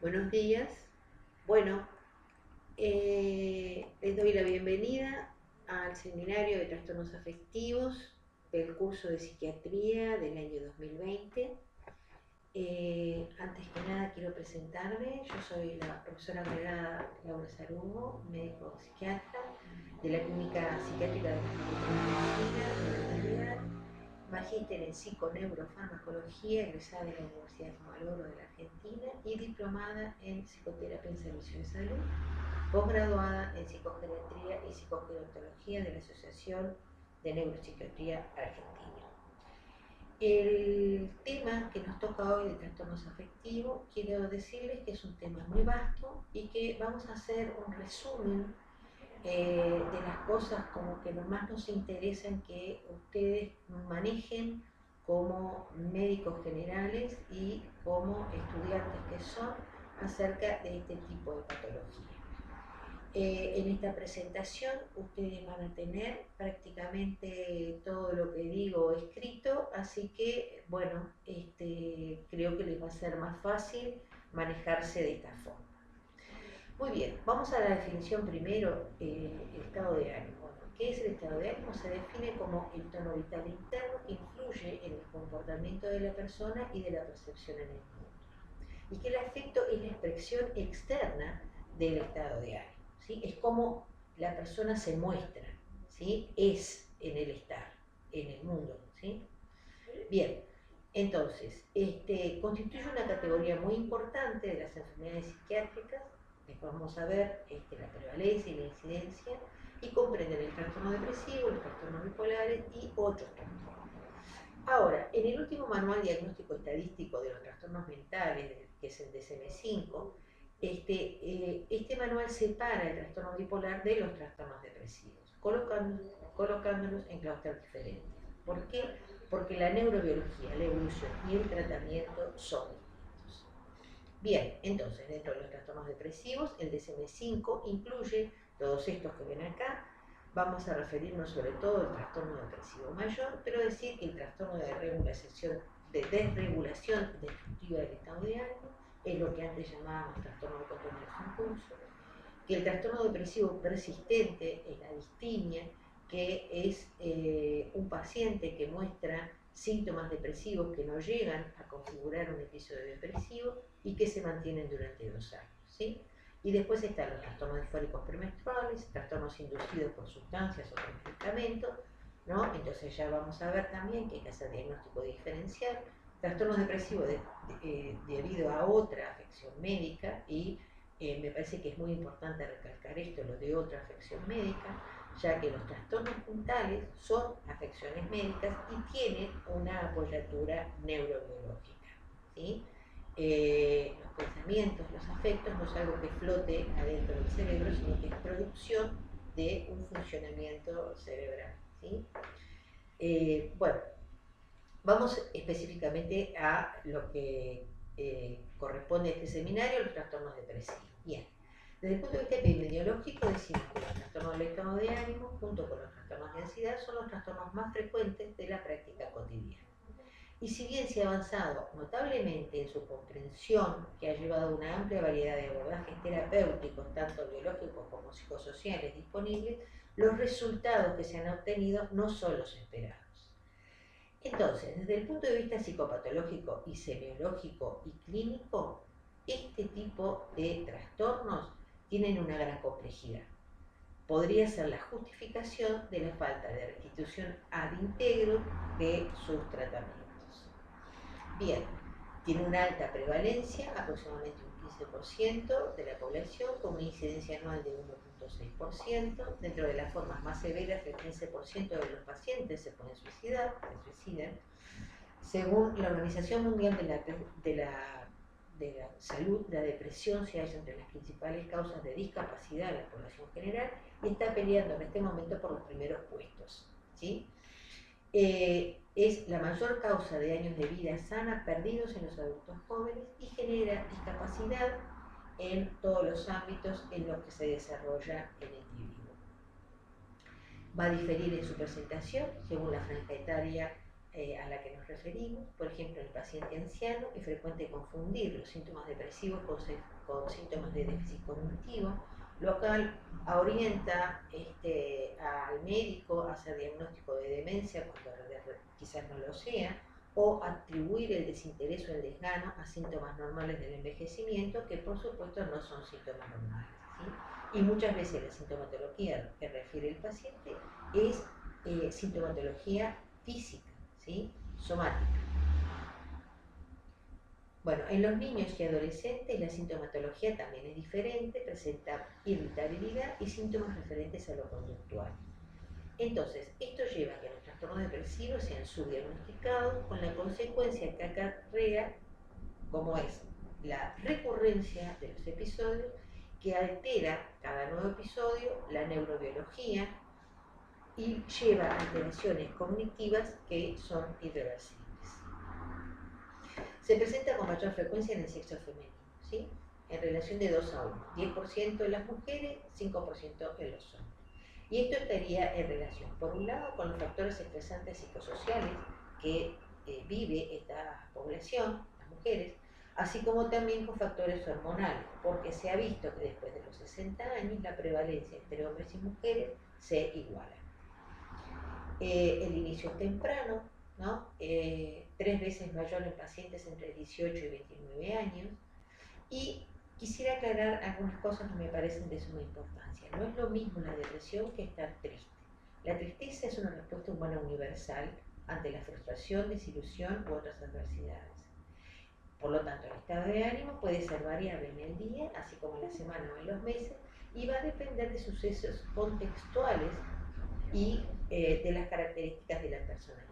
Buenos días. Bueno, les doy la bienvenida al seminario de trastornos afectivos del curso de psiquiatría del año 2020. Antes que nada quiero presentarme. Yo soy la profesora agregada Laura Sarugo, médico psiquiatra de la Clínica Psiquiátrica de la Facultad de Medicina, magíster en psiconeurofarmacología, egresada de la Universidad de Maloro de la Argentina y diplomada en psicoterapia en servicio de salud, posgraduada en psicogeriatría y psicogerontología de la Asociación de Neuropsiquiatría Argentina. El tema que nos toca hoy de trastornos afectivos, quiero decirles que es un tema muy vasto y que vamos a hacer un resumen de las cosas como que lo más nos interesan que ustedes manejen como médicos generales y como estudiantes que son acerca de este tipo de patología. En esta presentación ustedes van a tener prácticamente todo lo que digo escrito, así que bueno, creo que les va a ser más fácil manejarse de esta forma. Muy bien, vamos a la definición primero, el estado de ánimo. Bueno, ¿qué es el estado de ánimo? Se define como el tono vital interno que influye en el comportamiento de la persona y de la percepción en el mundo. Y que el afecto es la expresión externa del estado de ánimo, ¿sí? Es como la persona se muestra, ¿sí? Es en el estar, en el mundo, ¿sí? Bien, entonces, constituye una categoría muy importante de las enfermedades psiquiátricas. Después vamos a ver la prevalencia y la incidencia, y comprenden el trastorno depresivo, los trastornos bipolares y otros trastornos. Ahora, en el último manual diagnóstico estadístico de los trastornos mentales, que es el DSM-5, este manual separa el trastorno bipolar de los trastornos depresivos, colocándolos en claustros diferentes. ¿Por qué? Porque la neurobiología, la evolución y el tratamiento son distintos. Bien, entonces, dentro de los trastornos depresivos, el DSM-5 incluye todos estos que ven acá. Vamos a referirnos sobre todo al trastorno depresivo mayor, pero decir que el trastorno de desregulación destructiva del estado de ánimo es lo que antes llamábamos trastorno de control del impulso, que el trastorno depresivo persistente es la distimia, que es un paciente que muestra síntomas depresivos que no llegan a configurar un episodio depresivo y que se mantienen durante 2 años, ¿sí? Y después están los trastornos disfóricos premenstruales, trastornos inducidos por sustancias o por medicamentos, ¿no? Entonces ya vamos a ver también que hay que hacer diagnóstico diferencial, trastornos depresivos debido a otra afección médica y me parece que es muy importante recalcar esto, lo de otra afección médica, ya que los trastornos mentales son afecciones médicas y tienen una apoyatura neurobiológica, ¿sí? Los pensamientos, los afectos no es algo que flote adentro del cerebro, sino que es producción de un funcionamiento cerebral, ¿sí? Bueno, vamos específicamente a lo que corresponde a este seminario, los trastornos depresivos. Bien, desde el punto de vista epidemiológico decimos que los trastornos del estado de ánimo, junto con los trastornos de ansiedad, son los trastornos más frecuentes de la práctica cotidiana. Y si bien se ha avanzado notablemente en su comprensión, que ha llevado a una amplia variedad de abordajes terapéuticos, tanto biológicos como psicosociales disponibles, los resultados que se han obtenido no son los esperados. Entonces, desde el punto de vista psicopatológico y semiológico y clínico, este tipo de trastornos tienen una gran complejidad. Podría ser la justificación de la falta de restitución ad integro de sus tratamientos. Bien, tiene una alta prevalencia, aproximadamente un 15% de la población, con una incidencia anual de 1,6%. Dentro de las formas más severas, el 15% de los pacientes se pueden suicidar, se suicidan. Según la Organización Mundial de la Salud, la depresión se halla entre las principales causas de discapacidad en la población general y está peleando en este momento por los primeros puestos, ¿sí? Es la mayor causa de años de vida sana perdidos en los adultos jóvenes y genera discapacidad en todos los ámbitos en los que se desarrolla el individuo. Va a diferir en su presentación según la franja etaria a la que nos referimos. Por ejemplo, en el paciente anciano es frecuente confundir los síntomas depresivos con síntomas de déficit cognitivo, lo cual orienta al médico a hacer diagnóstico de demencia cuando quizás no lo sea, o atribuir el desinterés o el desgano a síntomas normales del envejecimiento, que por supuesto no son síntomas normales, ¿sí? Y muchas veces la sintomatología que refiere el paciente es sintomatología física, ¿sí? Somática. Bueno, en los niños y adolescentes la sintomatología también es diferente, presenta irritabilidad y síntomas referentes a lo conductual. Entonces, esto lleva a que los trastornos depresivos sean subdiagnosticados con la consecuencia que acarrea, como es la recurrencia de los episodios, que altera cada nuevo episodio la neurobiología y lleva a alteraciones cognitivas que son irreversibles. Se presenta con mayor frecuencia en el sexo femenino, ¿sí? En relación de 2 a 1, 10% en las mujeres, 5% en los hombres. Y esto estaría en relación, por un lado, con los factores estresantes psicosociales que vive esta población, las mujeres, así como también con factores hormonales, porque se ha visto que después de los 60 años la prevalencia entre hombres y mujeres se iguala. El inicio es temprano, ¿no? 3 veces mayor en pacientes entre 18 y 29 años, y quisiera aclarar algunas cosas que me parecen de suma importancia. No es lo mismo la depresión que estar triste. La tristeza es una respuesta humana universal ante la frustración, desilusión u otras adversidades. Por lo tanto, el estado de ánimo puede ser variable en el día, así como en la semana o en los meses, y va a depender de sucesos contextuales y de las características de la personalidad.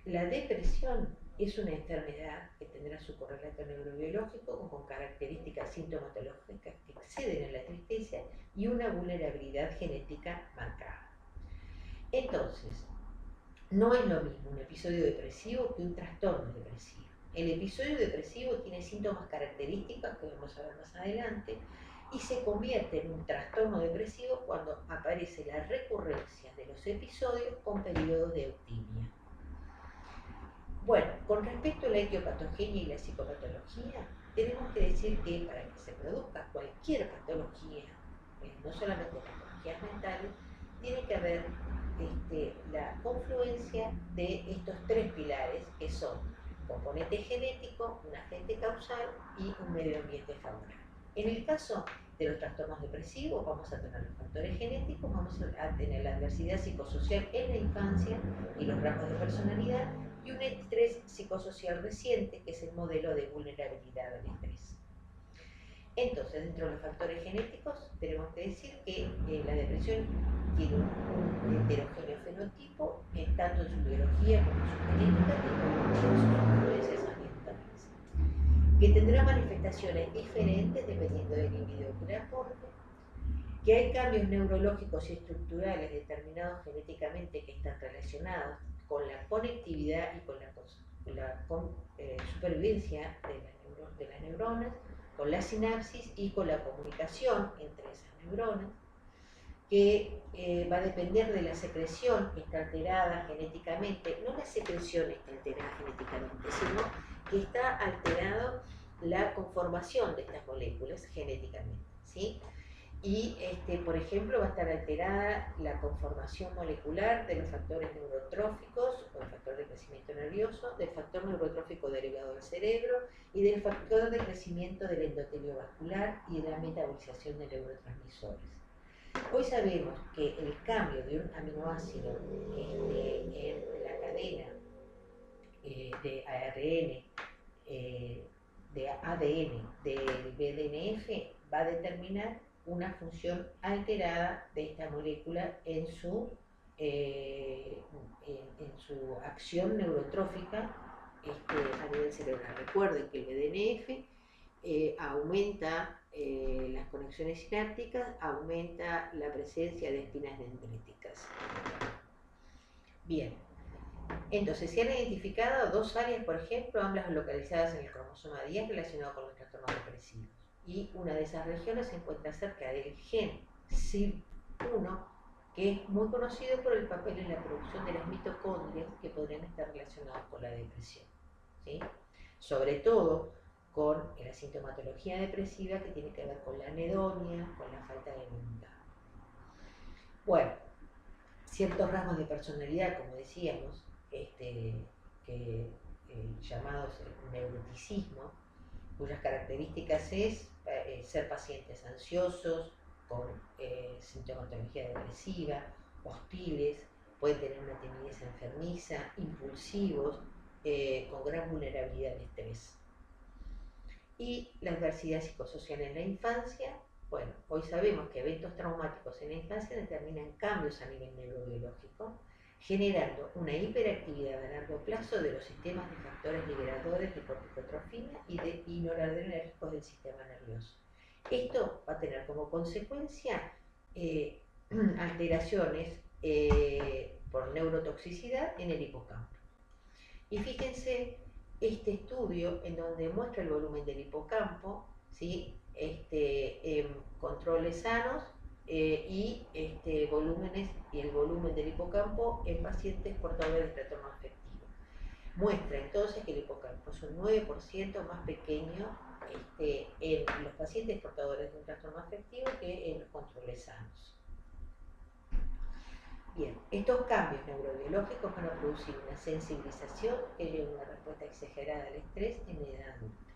La depresión es una enfermedad que tendrá su correlato neurobiológico con características sintomatológicas que exceden en la tristeza y una vulnerabilidad genética marcada. Entonces, no es lo mismo un episodio depresivo que un trastorno depresivo. El episodio depresivo tiene síntomas características que vamos a ver más adelante y se convierte en un trastorno depresivo cuando aparece la recurrencia de los episodios con periodos de eutimia. Bueno, con respecto a la etiopatogenia y la psicopatología, tenemos que decir que para que se produzca cualquier patología, no solamente patologías mentales, tiene que haber la confluencia de estos 3 pilares que son componente genético, un agente causal y un medio ambiente favorable. En el caso de los trastornos depresivos vamos a tener los factores genéticos, vamos a tener la adversidad psicosocial en la infancia y los rasgos de personalidad, y un estrés psicosocial reciente, que es el modelo de vulnerabilidad al estrés. Entonces, dentro de los factores genéticos, tenemos que decir que la depresión tiene un heterogéneo fenotipo, tanto en su biología como en su genética y como en sus influencias ambientales, que tendrá manifestaciones diferentes dependiendo del individuo que la aporte, que hay cambios neurológicos y estructurales determinados genéticamente que están relacionados con la conectividad y con la supervivencia de las neuronas, con la sinapsis y con la comunicación entre esas neuronas, que va a depender de la secreción que está alterada genéticamente. No la secreción está alterada genéticamente, sino que está alterada la conformación de estas moléculas genéticamente, ¿sí? Y, por ejemplo, va a estar alterada la conformación molecular de los factores neurotróficos o el factor de crecimiento nervioso, del factor neurotrófico derivado del cerebro y del factor de crecimiento del endotelio vascular y de la metabolización de neurotransmisores. Hoy sabemos que el cambio de un aminoácido en la cadena de ARN, de ADN del BDNF va a determinar una función alterada de esta molécula en su acción neurotrófica a nivel cerebral. Recuerden que el BDNF aumenta las conexiones sinápticas, aumenta la presencia de espinas dendríticas. Bien, entonces se han identificado 2 áreas, por ejemplo, ambas localizadas en el cromosoma 10 relacionado con los trastornos depresivos. Y una de esas regiones se encuentra cerca del gen CYP1 que es muy conocido por el papel en la producción de las mitocondrias que podrían estar relacionados con la depresión, ¿sí? Sobre todo con la sintomatología depresiva que tiene que ver con la anedonia, con la falta de voluntad. Bueno, ciertos rasgos de personalidad, como decíamos, llamados neuroticismo, cuyas características es ser pacientes ansiosos, con sintomatología depresiva, hostiles, pueden tener una timidez enfermiza, impulsivos, con gran vulnerabilidad al estrés. Y la adversidad psicosocial en la infancia. Bueno, hoy sabemos que eventos traumáticos en la infancia determinan cambios a nivel neurobiológico, generando una hiperactividad a largo plazo de los sistemas de factores liberadores de corticotrofina y noradrenérgicos del sistema nervioso. Esto va a tener como consecuencia alteraciones por neurotoxicidad en el hipocampo. Y fíjense este estudio en donde muestra el volumen del hipocampo, ¿sí? Controles sanos y volúmenes y el volumen del hipocampo en pacientes portadores de trastorno afectivo. Muestra entonces que el hipocampo es un 9% más pequeño en los pacientes portadores de un trastorno afectivo que en los controles sanos. Bien, estos cambios neurobiológicos van a producir una sensibilización que lleva a una respuesta exagerada al estrés en la edad adulta.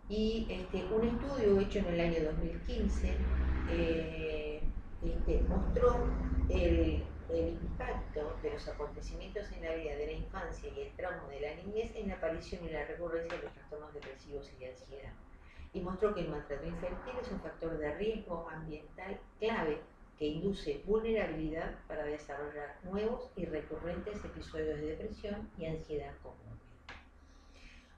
Y un estudio hecho en el año 2015 mostró el impacto de los acontecimientos en la vida de la infancia y el trauma de la niñez en la aparición y la recurrencia de los trastornos depresivos y de ansiedad. Y mostró que el maltrato infantil es un factor de riesgo ambiental clave que induce vulnerabilidad para desarrollar nuevos y recurrentes episodios de depresión y ansiedad común.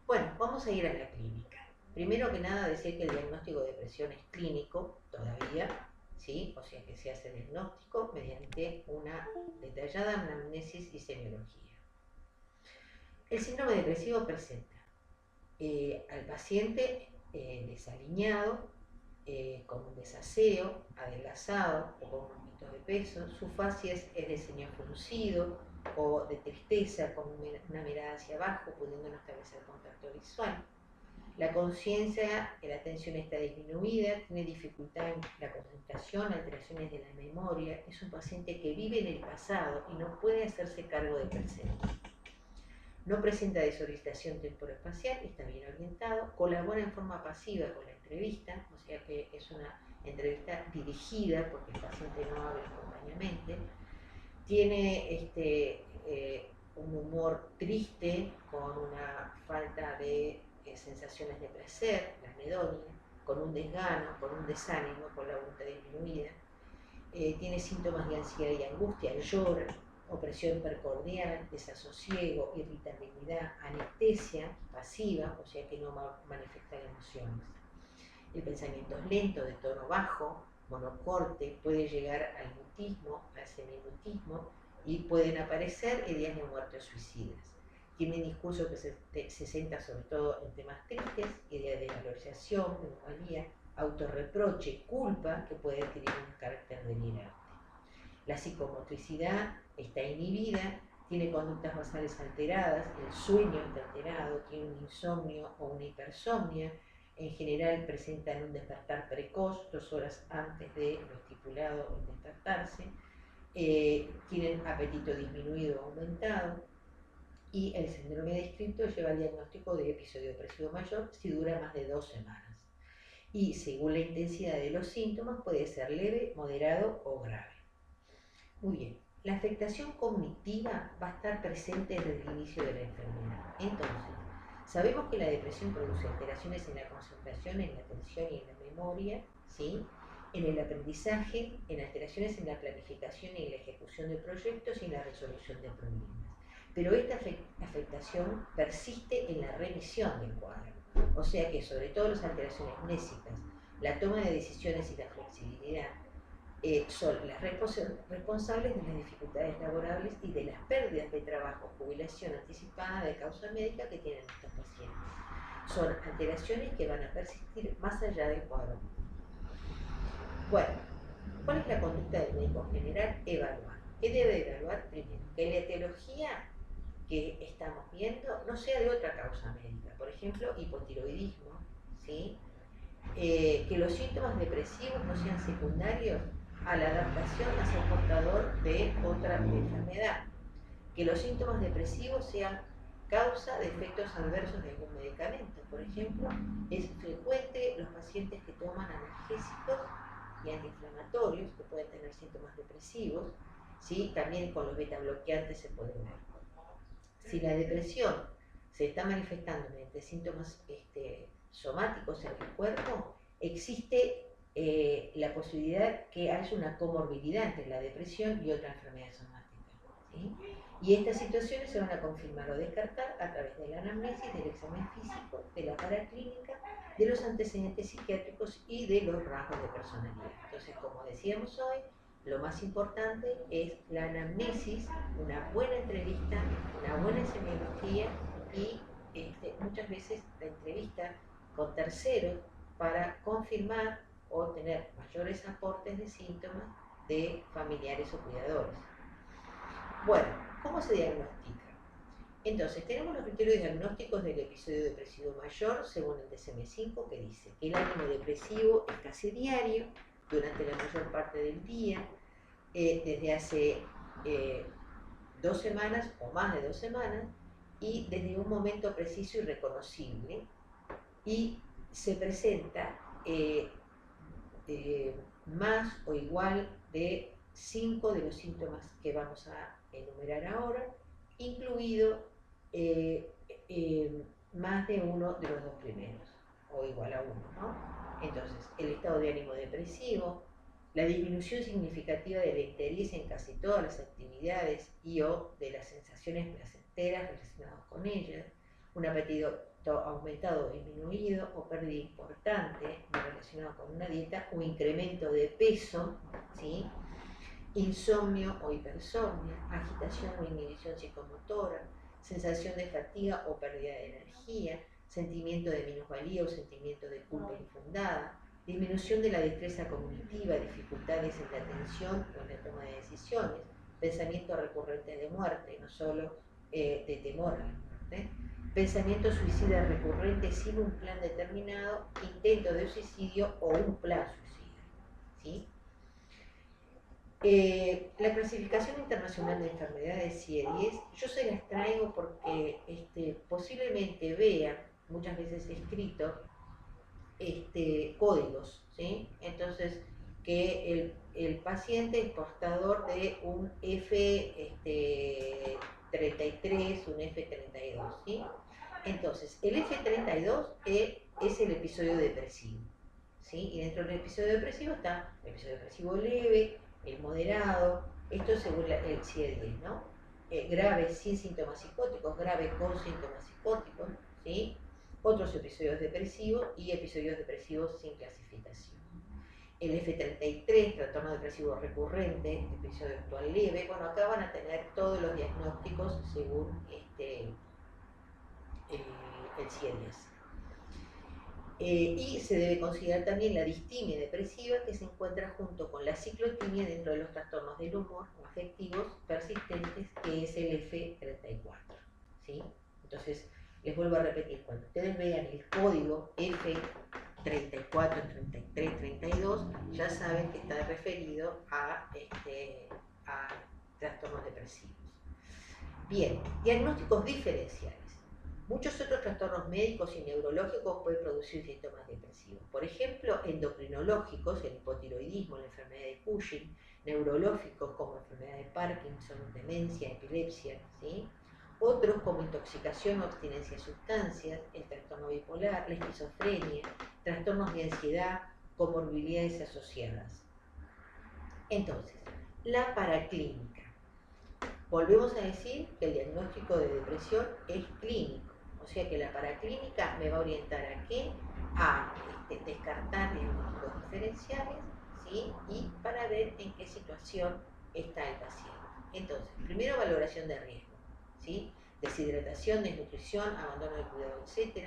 Bueno, vamos a ir a la clínica. Primero que nada, decir que el diagnóstico de depresión es clínico todavía, ¿sí? O sea que se hace diagnóstico mediante una detallada anamnesis y semiología. El síndrome depresivo presenta al paciente desaliñado, con un desaseo, adelgazado o con un aumento de peso. Su facies es de ceño fruncido o de tristeza, con una mirada hacia abajo, pudiendo no establecer contacto visual. La conciencia, la atención está disminuida, tiene dificultad en la concentración, alteraciones de la memoria. Es un paciente que vive en el pasado y no puede hacerse cargo del presente. No presenta desorientación temporoespacial, está bien orientado, colabora en forma pasiva con la entrevista, o sea que es una entrevista dirigida porque el paciente no habla espontáneamente. Tiene un humor triste con una falta de sensaciones de placer, la anedonia, con un desgano, con un desánimo, con la voluntad disminuida. Tiene síntomas de ansiedad y angustia, llora, opresión percordial, desasosiego, irritabilidad, anestesia pasiva, o sea que no manifiesta emociones. El pensamiento es lento, de tono bajo, monocorte, puede llegar al mutismo, al semimutismo, y pueden aparecer ideas de muerte o suicidas. Tiene discurso que se centra sobre todo en temas tristes, ideas de valorización, melancolía, autorreproche, culpa, que puede adquirir un carácter delirante. La psicomotricidad está inhibida, tiene conductas basales alteradas, el sueño está alterado, tiene un insomnio o una hipersomnia. En general presentan un despertar precoz, 2 horas antes de lo estipulado en despertarse. Tienen apetito disminuido o aumentado. Y el síndrome descrito lleva al diagnóstico de episodio depresivo mayor si dura más de 2 semanas. Y según la intensidad de los síntomas puede ser leve, moderado o grave. Muy bien, la afectación cognitiva va a estar presente desde el inicio de la enfermedad. Entonces, sabemos que la depresión produce alteraciones en la concentración, en la atención y en la memoria, ¿sí? En el aprendizaje, en alteraciones en la planificación y en la ejecución de proyectos y en la resolución de problemas. Pero esta afectación persiste en la remisión del cuadro. O sea que sobre todo las alteraciones mnésicas, la toma de decisiones y la flexibilidad son las responsables de las dificultades laborables y de las pérdidas de trabajo, jubilación anticipada de causa médica que tienen estos pacientes. Son alteraciones que van a persistir más allá del cuadro. Bueno, ¿Cuál es la conducta del médico general? Evaluar. ¿Qué debe evaluar? Primero, que la etiología que estamos viendo no sea de otra causa médica, por ejemplo, hipotiroidismo, ¿sí? Que los síntomas depresivos no sean secundarios a la adaptación a ser portador de otra enfermedad, que los síntomas depresivos sean causa de efectos adversos de algún medicamento. Por ejemplo, es frecuente los pacientes que toman analgésicos y antiinflamatorios, que pueden tener síntomas depresivos, ¿sí? También con los beta bloqueantes se puede ver. Si la depresión se está manifestando mediante síntomas somáticos en el cuerpo, existe la posibilidad que haya una comorbilidad entre la depresión y otra enfermedad somática, ¿sí? Y estas situaciones se van a confirmar o descartar a través de la anamnesis, del examen físico, de la paraclínica, de los antecedentes psiquiátricos y de los rasgos de personalidad. Entonces, como decíamos hoy, lo más importante es la anamnesis, una buena entrevista, una buena semiología y muchas veces la entrevista con terceros para confirmar o tener mayores aportes de síntomas de familiares o cuidadores. Bueno, ¿cómo se diagnostica? Entonces, tenemos los criterios diagnósticos del episodio depresivo mayor según el DSM-5, que dice que el ánimo depresivo es casi diario durante la mayor parte del día, desde hace 2 semanas o más de 2 semanas, y desde un momento preciso y reconocible, y se presenta más o igual de 5 de los síntomas que vamos a enumerar ahora, incluido más de uno de los 2 primeros, o igual a 1, ¿no? Entonces, el estado de ánimo depresivo, la disminución significativa del interés en casi todas las actividades y o de las sensaciones placenteras relacionadas con ellas, un apetito aumentado o disminuido o pérdida importante relacionado con una dieta o incremento de peso, ¿sí? Insomnio o hipersomnia, agitación o inhibición psicomotora, sensación de fatiga o pérdida de energía, sentimiento de minusvalía o sentimiento de culpa infundada, disminución de la destreza cognitiva, dificultades en la atención o en la toma de decisiones, pensamiento recurrente de muerte, no solo de temor a la muerte, pensamiento suicida recurrente sin un plan determinado, intento de suicidio o un plan suicida, ¿sí? La clasificación internacional de enfermedades CIE-10, yo se las traigo porque posiblemente vean, muchas veces escrito, códigos, ¿sí? Entonces, que el paciente es portador de un F33, un F32, ¿sí? Entonces, el F32 es el episodio depresivo, ¿sí? Y dentro del episodio depresivo está el episodio depresivo leve, el moderado, esto según el CIE-10, ¿no? Grave sin síntomas psicóticos, grave con síntomas psicóticos, ¿sí? Otros episodios depresivos y episodios depresivos sin clasificación. El F33, trastorno depresivo recurrente, episodio actual leve, bueno, acá van a tener todos los diagnósticos según el CIE-10. Y se debe considerar también la distimia depresiva, que se encuentra junto con la ciclotimia dentro de los trastornos del humor o afectivos persistentes, que es el F34, ¿sí? Entonces, les vuelvo a repetir, cuando ustedes vean el código F34, 33, 32, ya saben que está referido a trastornos depresivos. Bien, diagnósticos diferenciales. Muchos otros trastornos médicos y neurológicos pueden producir síntomas depresivos. Por ejemplo, endocrinológicos, el hipotiroidismo, la enfermedad de Cushing, neurológicos como enfermedad de Parkinson, demencia, epilepsia, ¿sí? Otros como intoxicación o abstinencia de sustancias, el trastorno bipolar, la esquizofrenia, trastornos de ansiedad, comorbilidades asociadas. Entonces, la paraclínica. Volvemos a decir que el diagnóstico de depresión es clínico, o sea que la paraclínica me va a orientar a qué, a descartar diagnósticos diferenciales, ¿sí? Y para ver en qué situación está el paciente. Entonces, primero valoración de riesgo, ¿sí? Deshidratación, desnutrición, abandono de cuidado, etc.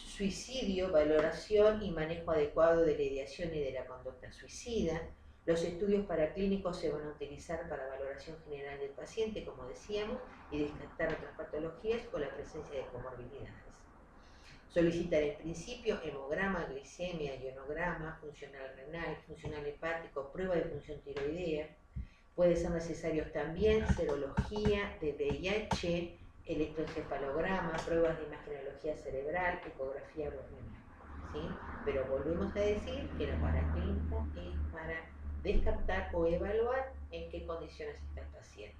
suicidio, valoración y manejo adecuado de la ideación y de la conducta suicida. Los estudios paraclínicos se van a utilizar para valoración general del paciente, como decíamos, y descartar otras patologías o la presencia de comorbilidades. Solicitar en principio hemograma, glicemia, ionograma, funcional renal, funcional hepático, prueba de función tiroidea. Puede ser necesarios también serología de VIH, electroencefalograma, pruebas de imagenología cerebral, ecografía abdominal, ¿sí? Pero volvemos a decir que la paraclínica es para descartar o evaluar en qué condiciones está el paciente.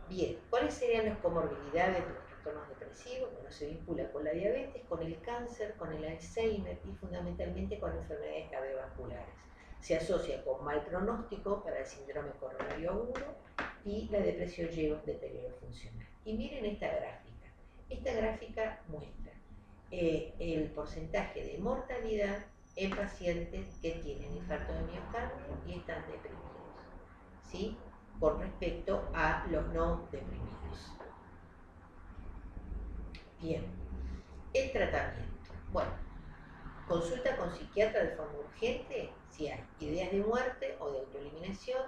Bien, ¿cuáles serían las comorbilidades de los trastornos depresivos? Bueno, se vincula con la diabetes, con el cáncer, con el Alzheimer y fundamentalmente con enfermedades cardiovasculares. Se asocia con mal pronóstico para el síndrome coronario agudo y la depresión lleva un deterioro funcional. Y miren esta gráfica. Esta gráfica muestra el porcentaje de mortalidad en pacientes que tienen infarto de miocardio y están deprimidos, ¿sí? Con respecto a los no deprimidos. Bien, el tratamiento. Bueno, consulta con psiquiatra de forma urgente si hay ideas de muerte o de autoeliminación,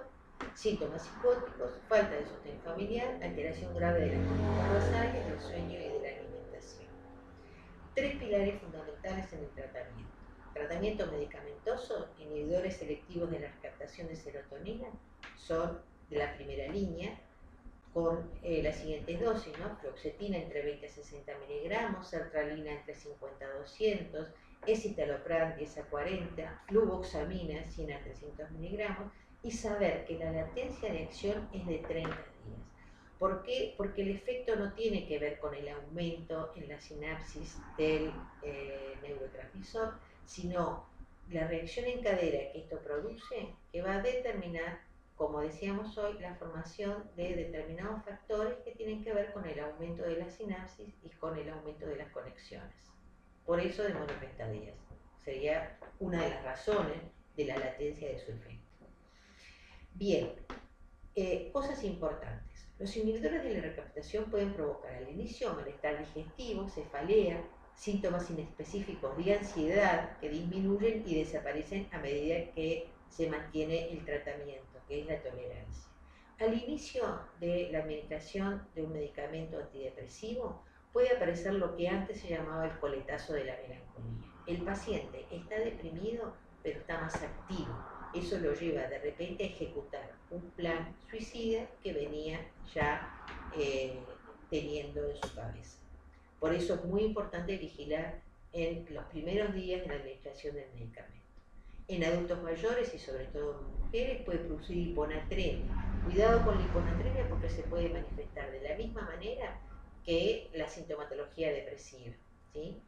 síntomas psicóticos, falta de sostén familiar, alteración grave de las conductas basales, del sueño y de la alimentación. Tres pilares fundamentales en el tratamiento. Tratamiento medicamentoso, inhibidores selectivos de la captación de serotonina, son de la primera línea, con las siguientes dosis, ¿no? Fluoxetina entre 20 a 60 miligramos, sertralina entre 50 a 200, escitalopram 10 a 40, fluvoxamina 100 a 300 miligramos, y saber que la latencia de acción es de 30 días. ¿Por qué? Porque el efecto no tiene que ver con el aumento en la sinapsis del neurotransmisor, sino la reacción en cadena que esto produce, que va a determinar, como decíamos hoy, la formación de determinados factores que tienen que ver con el aumento de la sinapsis y con el aumento de las conexiones. Por eso demora 30 días. Sería una de las razones de la latencia de su efecto. Bien, cosas importantes. Los inhibidores de la recaptación pueden provocar al inicio malestar digestivo, cefalea, síntomas inespecíficos de ansiedad que disminuyen y desaparecen a medida que se mantiene el tratamiento, que es la tolerancia. Al inicio de la administración de un medicamento antidepresivo puede aparecer lo que antes se llamaba el coletazo de la melancolía. El paciente está deprimido, pero está más activo. Eso lo lleva de repente a ejecutar un plan suicida que venía ya teniendo en su cabeza. Por eso es muy importante vigilar en los primeros días de la administración del medicamento. En adultos mayores y sobre todo en mujeres puede producir hiponatremia. Cuidado con la hiponatremia porque se puede manifestar de la misma manera que la sintomatología depresiva, ¿sí?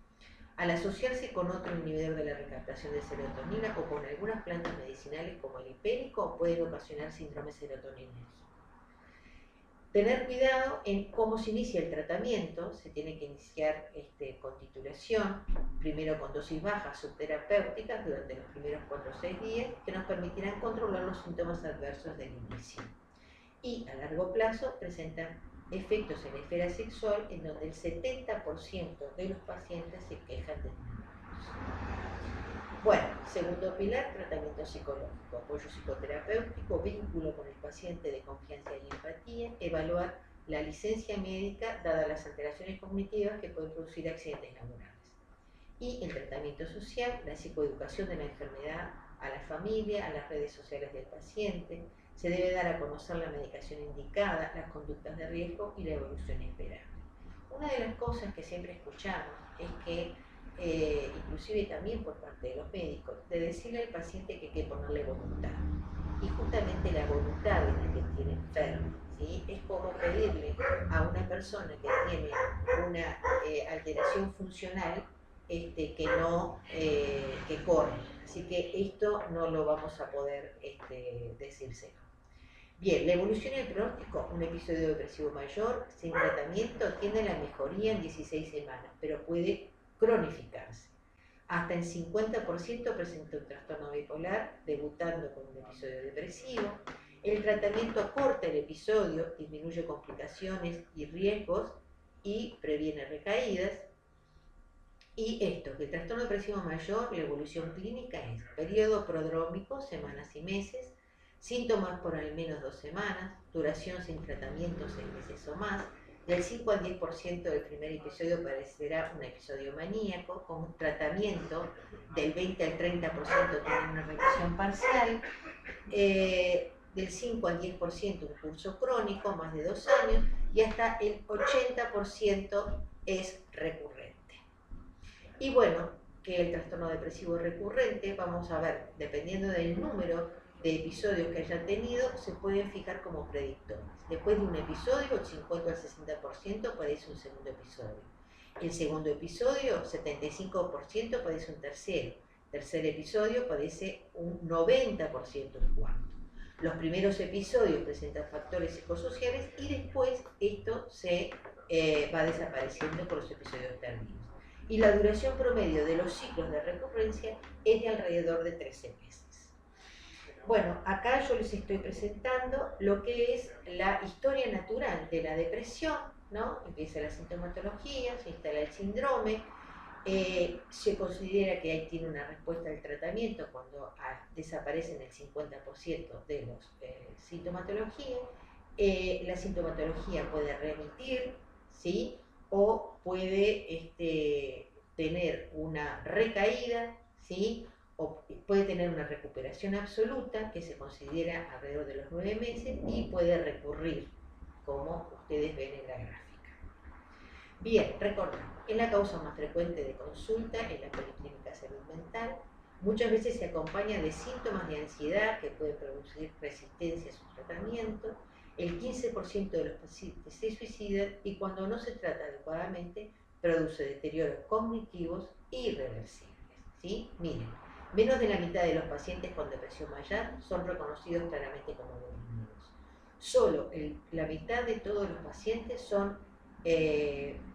Al asociarse con otro inhibidor de la recaptación de serotonina o con algunas plantas medicinales como el hipérico, pueden ocasionar síndrome serotoninérgico. Tener cuidado en cómo se inicia el tratamiento. Se tiene que iniciar con titulación, primero con dosis bajas subterapéuticas durante los primeros 4 o 6 días, que nos permitirán controlar los síntomas adversos del inicio. Y a largo plazo presentan efectos en la esfera sexual en donde el 70% de los pacientes se quejan de nervios. Bueno, segundo pilar, tratamiento psicológico, apoyo psicoterapéutico, vínculo con el paciente de confianza y empatía, evaluar la licencia médica dadas las alteraciones cognitivas que pueden producir accidentes laborales. Y el tratamiento social, la psicoeducación de la enfermedad a la familia, a las redes sociales del paciente. Se debe dar a conocer la medicación indicada, las conductas de riesgo y la evolución esperable. Una de las cosas que siempre escuchamos es que, inclusive también por parte de los médicos, de decirle al paciente que hay que ponerle voluntad. Y justamente la voluntad es la que tiene enfermo, ¿sí? Es como pedirle a una persona que tiene una alteración funcional que no, que corre. Así que esto no lo vamos a poder decírselo. Bien, la evolución y el pronóstico, un episodio depresivo mayor sin tratamiento tiende a la mejoría en 16 semanas, pero puede cronificarse. Hasta en 50% presenta un trastorno bipolar, debutando con un episodio depresivo. El tratamiento acorta el episodio, disminuye complicaciones y riesgos y previene recaídas. Y esto, que el trastorno depresivo mayor, la evolución clínica es periodo prodrómico, semanas y meses, síntomas por al menos 2 semanas, duración sin tratamiento 6 meses o más, del 5 al 10% del primer episodio parecerá un episodio maníaco, con tratamiento del 20 al 30% tiene una remisión parcial, del 5 al 10% un curso crónico, más de 2 años, y hasta el 80% es recurrente. Y bueno, que el trastorno depresivo recurrente, vamos a ver, dependiendo del número de episodios que hayan tenido, se pueden fijar como predictores. Después de un episodio, el 50 al 60% padece un segundo episodio. El segundo episodio, 75% padece un tercero. Tercer episodio padece un 90% un cuarto. Los primeros episodios presentan factores psicosociales y después esto se va desapareciendo por los episodios tardíos. Y la duración promedio de los ciclos de recurrencia es de alrededor de 13 meses. Bueno, acá yo les estoy presentando lo que es la historia natural de la depresión, ¿no? Empieza la sintomatología, se instala el síndrome, se considera que ahí tiene una respuesta al tratamiento cuando desaparecen el 50% de los sintomatología. La sintomatología puede remitir, ¿sí? O puede tener una recaída, ¿sí? O puede tener una recuperación absoluta que se considera alrededor de los 9 meses y puede recurrir, como ustedes ven en la gráfica. Bien, recordamos, es la causa más frecuente de consulta en la policlínica salud mental. Muchas veces se acompaña de síntomas de ansiedad que pueden producir resistencia a su tratamiento. El 15% de los pacientes se suicidan y cuando no se trata adecuadamente produce deterioros cognitivos irreversibles. ¿Sí? Miren, menos de la mitad de los pacientes con depresión mayor son reconocidos claramente como deprimidos. Solo la mitad de todos los pacientes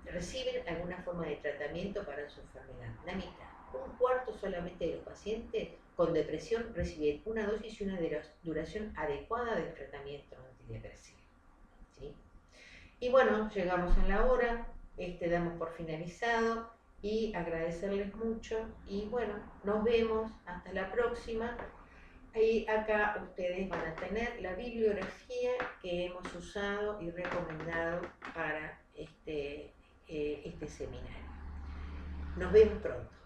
reciben alguna forma de tratamiento para su enfermedad. La mitad. Un cuarto solamente de los pacientes con depresión reciben una dosis y una duración adecuada del tratamiento antidepresivo. ¿Sí? Y bueno, llegamos a la hora, damos por finalizado y agradecerles mucho y bueno, nos vemos hasta la próxima. Y acá ustedes van a tener la bibliografía que hemos usado y recomendado para este seminario. Nos vemos pronto.